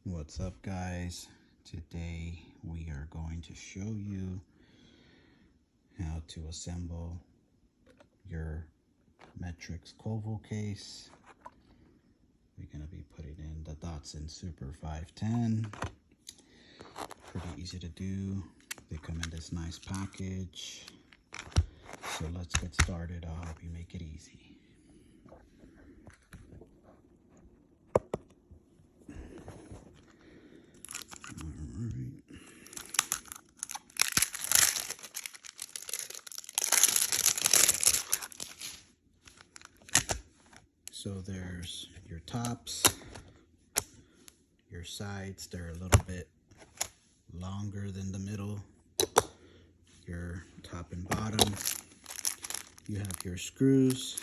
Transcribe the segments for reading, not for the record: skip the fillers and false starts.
What's up, guys? Today we are going to show you how to assemble your Metrics coval case. We're going to be putting in the Datsun Super 510. Pretty easy to do. They come in this nice package. So let's get started. I'll help you make it easy. So there's your tops, your sides, they're a little bit longer than the middle, your top and bottom. You have your screws.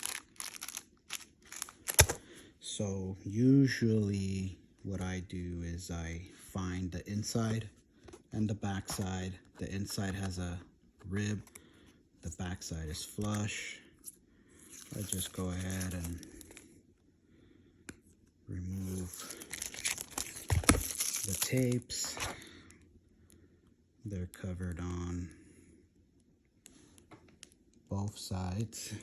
So usually what I do is I find the inside and the back side. The inside has a rib, the back side is flush. I just go ahead and remove the tapes. They're covered on both sides.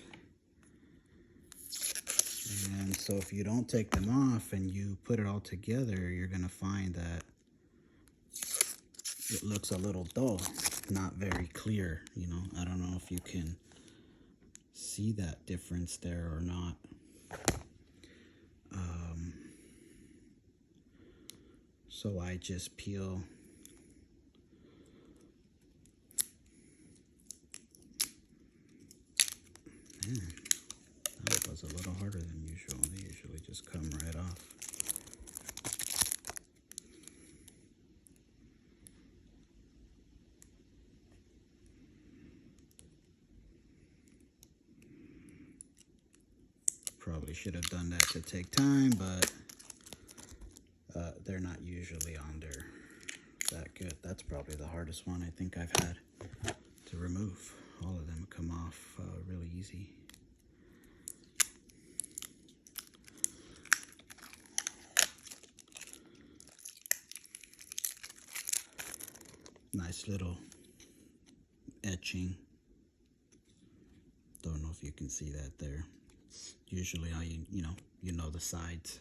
And so if you don't take them off and you put it all together, you're gonna find that it looks a little dull, not very clear. You know, I don't know if you can see that difference there or not. So I just peel that was a little harder than usual. They usually just come right off. Probably should have done that to take time, but they're not usually on there that good. That's probably the hardest one I think I've had to remove. All of them come off really easy. Nice little etching. Don't know if you can see that there. It's usually how you know the sides.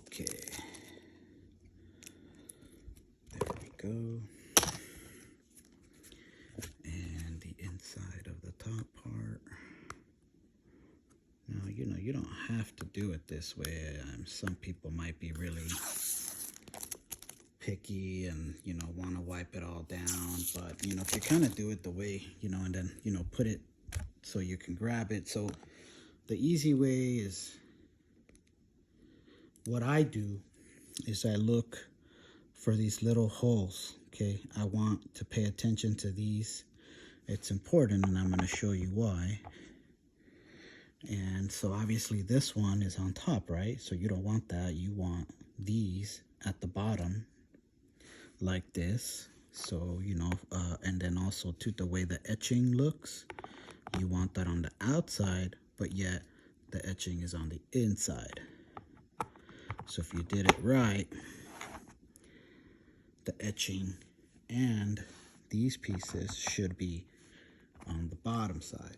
Okay. There we go. And the inside of the top part. Now, you don't have to do it this way. Some people might be really picky and, want to wipe it all down. But, if you kind of do it the way, and then, put it so you can grab it. So the easy way is, what I do is I look for these little holes, okay? I want to pay attention to these. It's important, and I'm going to show you why. And so obviously this one is on top, right? So you don't want that. You want these at the bottom like this. So, and then also to the way the etching looks, you want that on the outside, but yet the etching is on the inside. So if you did it right, the etching and these pieces should be on the bottom side.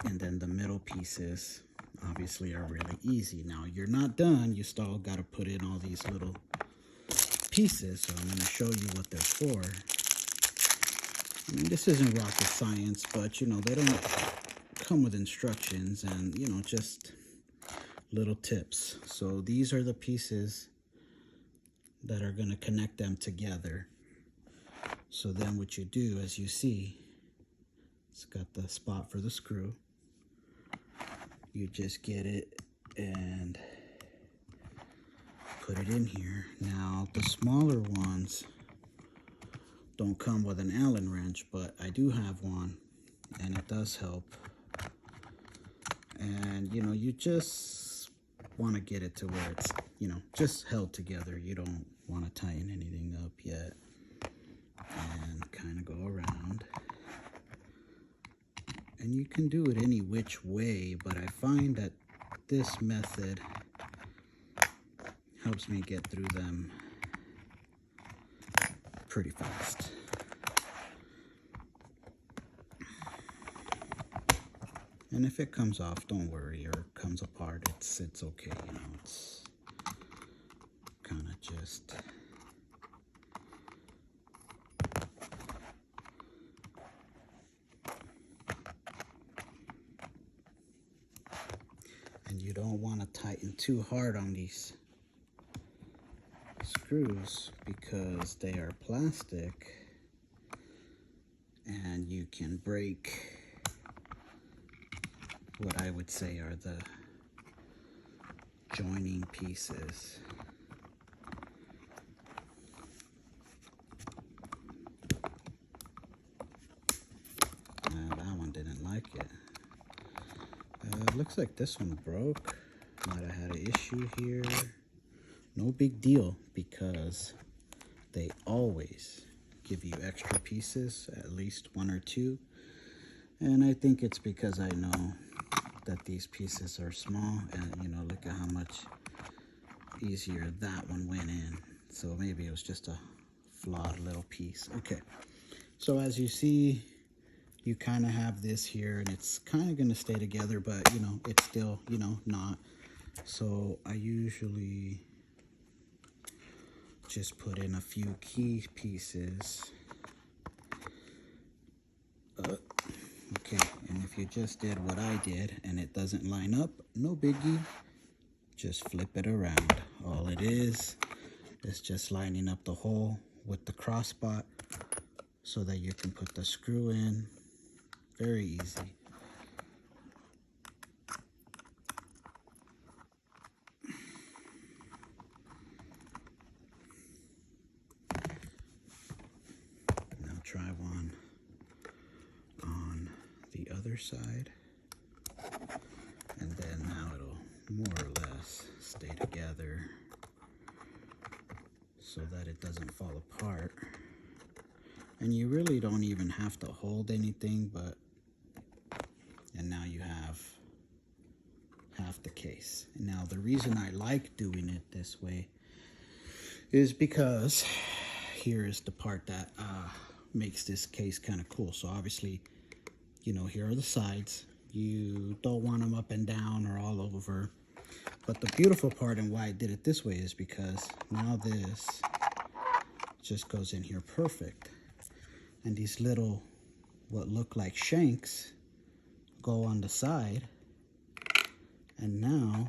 And then the middle pieces obviously are really easy. Now you're not done. You still got to put in all these little pieces. So I'm going to show you what they're for. I mean, this isn't rocket science, but they don't come with instructions and just little tips. So these are the pieces that are going to connect them together. So then what you do, as you see, it's got the spot for the screw. You just get it and put it in here. Now the smaller ones don't come with an Allen wrench, but I do have one and it does help. And you just want to get it to where it's just held together. You don't want to tighten anything up yet. And kind of go And you can do it any which way, but I find that this method helps me get through them pretty fast. And if it comes off, don't worry, or comes apart, it's okay, you know, it's kind of just and you don't want to tighten too hard on these screws because they are plastic and you can break what I would say are the joining pieces. That one didn't like it. Looks like this one broke. Might have had an issue here. No big deal because they always give you extra pieces, at least one or two. And I think it's because I know that these pieces are small, and you know, look at how much easier that one went in. So maybe it was just a flawed little piece. Okay, so as you see, you kind of have this here, and it's kind of going to stay together, but you know, it's still, you know, not. So I usually just put in a few key pieces. Okay, and if you just did what I did and it doesn't line up, no biggie. Just flip it around. All it is just lining up the hole with the cross spot so that you can put the screw in. Very easy. Now try one on the other side, and then now it'll more or less stay together so that it doesn't fall apart. And you really don't even have to hold anything, but and now you have half the case. Now the reason I like doing it this way is because here is the part that makes this case kind of cool. So obviously, you know, here are the sides. You don't want them up and down or all over. But the beautiful part and why I did it this way is because now this just goes in here perfect. And these little, what look like shanks, go on the side. And now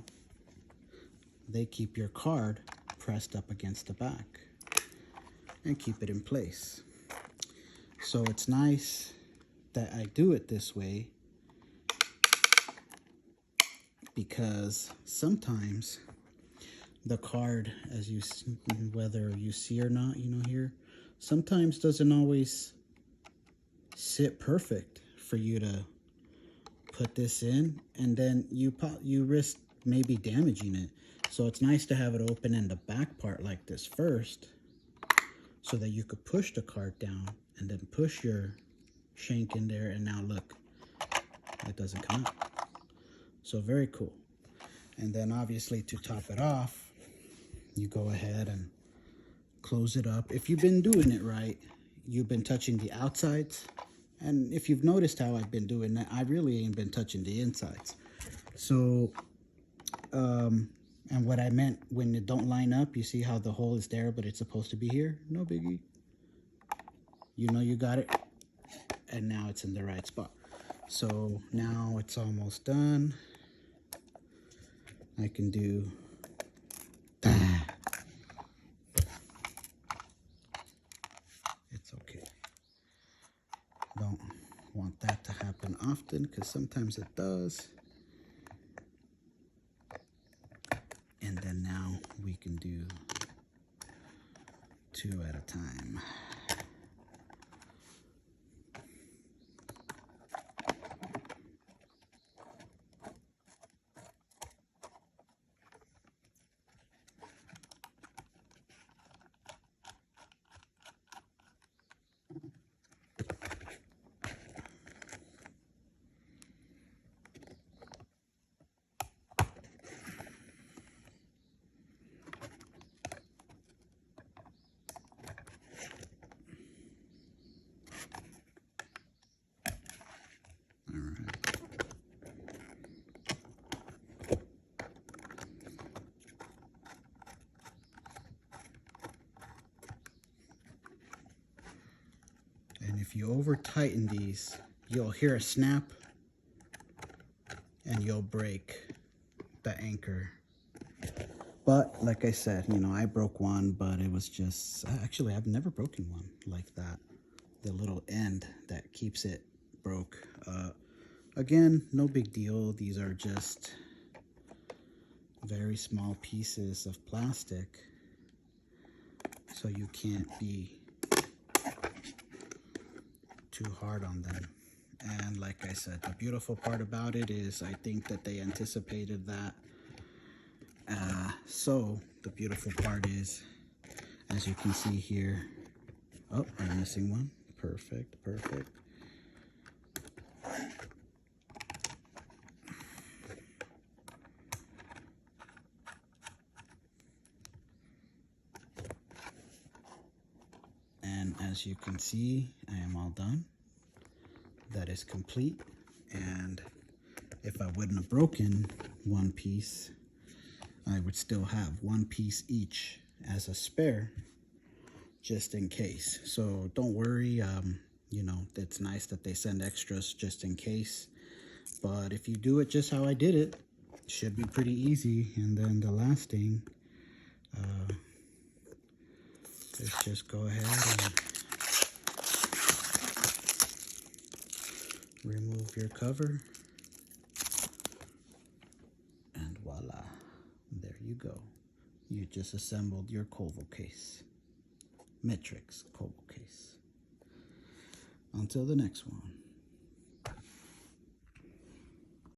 they keep your card pressed up against the back and keep it in place. So it's nice that I do it this way because sometimes the card, as you, whether you see or not, you know, here, sometimes doesn't always sit perfect for you to put this in, and then you risk maybe damaging it. So it's nice to have it open in the back part like this first, so that you could push the card down and then push your shank in there, and now look, it doesn't come out. So very cool. And then obviously to top it off, you go ahead and close it up. If you've been doing it right, you've been touching the outsides. And if you've noticed how I've been doing that, I really ain't been touching the insides. So, and what I meant when it don't line up, you see how the hole is there, but it's supposed to be here? No biggie. You know you got it. And now it's in the right spot. So now it's almost done. I can do that. It's okay. Don't want that to happen often because sometimes it does. And then now we can do 2 at a time. And if you over tighten these, you'll hear a snap and you'll break the anchor. But like I said, you know, I broke one, but it was just, actually I've never broken one like that. The little end that keeps it broke. Again, no big deal. These are just very small pieces of plastic, so you can't be too hard on them. And like I said, the beautiful part about it is I think that they anticipated that. So the beautiful part is, as you can see here, oh, I'm missing one. Perfect, perfect. And as you can see, I am all done. That is complete. And if I wouldn't have broken one piece, I would still have one piece each as a spare, just in case. So don't worry, you know, it's nice that they send extras just in case. But if you do it just how I did it, it should be pretty easy. And then the last thing is just go ahead and remove your cover. And voila, there you go. You just assembled your coval case. Metrix coval case. Until the next one.